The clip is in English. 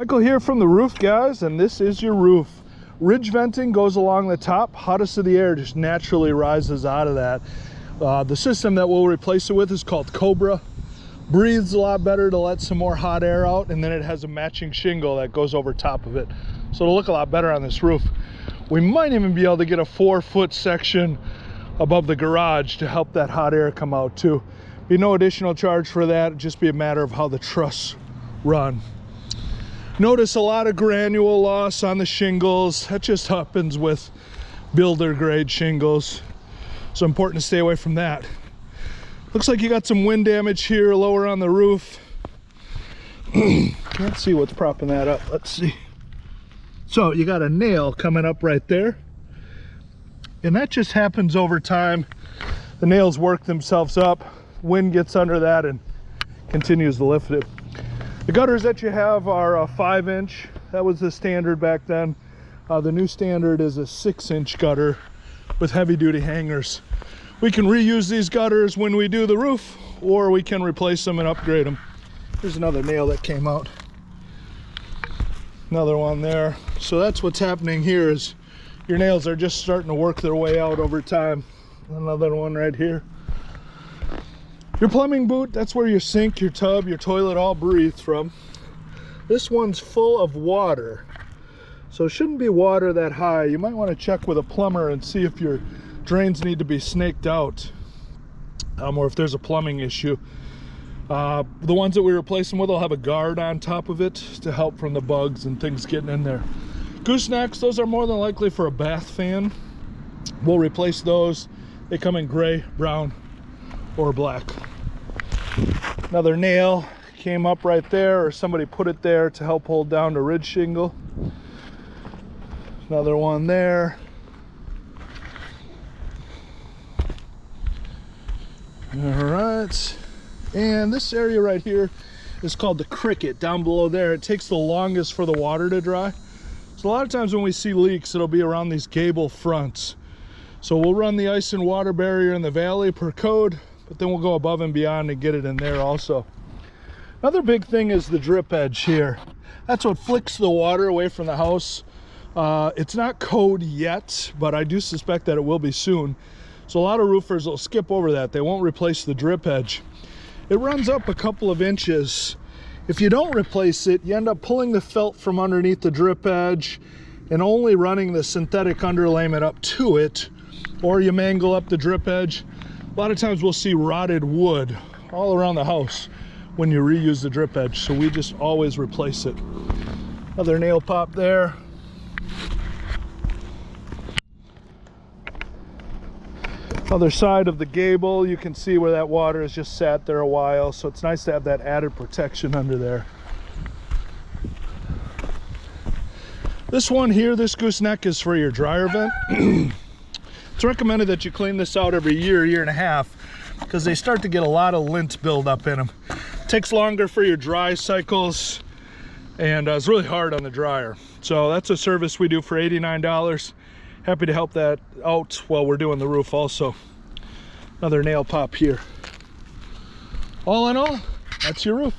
Michael here from the roof, guys, and this is your roof. Ridge venting goes along the top. Hottest of the air just naturally rises out of that. The system that we'll replace it with is called Cobra. Breathes a lot better to let some more hot air out, and then it has a matching shingle that goes over top of it. So it'll look a lot better on this roof. We might even be able to get a 4-foot section above the garage to help that hot air come out too. Be no additional charge for that, it'd just be a matter of how the truss run. Notice a lot of granule loss on the shingles. That just happens with builder grade shingles. So important to stay away from that. Looks like you got some wind damage here lower on the roof. Can't see what's propping that up. Let's see. So you got a nail coming up right there. And that just happens over time. The nails work themselves up. Wind gets under that and continues to lift it. The gutters that you have are a 5-inch. That was the standard back then. The new standard is a 6-inch gutter with heavy-duty hangers. We can reuse these gutters when we do the roof, or we can replace them and upgrade them. Here's another nail that came out. Another one there. So that's what's happening here is your nails are just starting to work their way out over time. Another one right here. Your plumbing boot, that's where your sink, your tub, your toilet all breathe from. This one's full of water, so it shouldn't be water that high. You might want to check with a plumber and see if your drains need to be snaked out, or if there's a plumbing issue. The ones that we replace them with will have a guard on top of it to help from the bugs and things getting in there. Goosenecks, those are more than likely for a bath fan. We'll replace those. They come in gray, brown, or black. Another nail came up right there, or somebody put it there to help hold down the ridge shingle. Another one there. All right, and this area right here is called the cricket. Down below there, it takes the longest for the water to dry. So a lot of times when we see leaks, it'll be around these gable fronts. So we'll run the ice and water barrier in the valley per code, but then we'll go above and beyond and get it in there also. Another big thing is the drip edge here. That's what flicks the water away from the house. It's not code yet, but I do suspect that it will be soon. So a lot of roofers will skip over that. They won't replace the drip edge. It runs up a couple of inches. If you don't replace it, you end up pulling the felt from underneath the drip edge and only running the synthetic underlayment up to it, or you mangle up the drip edge. A lot of times we'll see rotted wood all around the house when you reuse the drip edge, so we just always replace it. Another nail pop there. Other side of the gable, you can see where that water has just sat there a while, so it's nice to have that added protection under there. This one here, this gooseneck, is for your dryer vent. It's recommended that you clean this out every year, year and a half, because they start to get a lot of lint buildup in them. It takes longer for your dry cycles, and it's really hard on the dryer. So that's a service we do for $89. Happy to help that out while we're doing the roof also. Another nail pop here. All in all, that's your roof.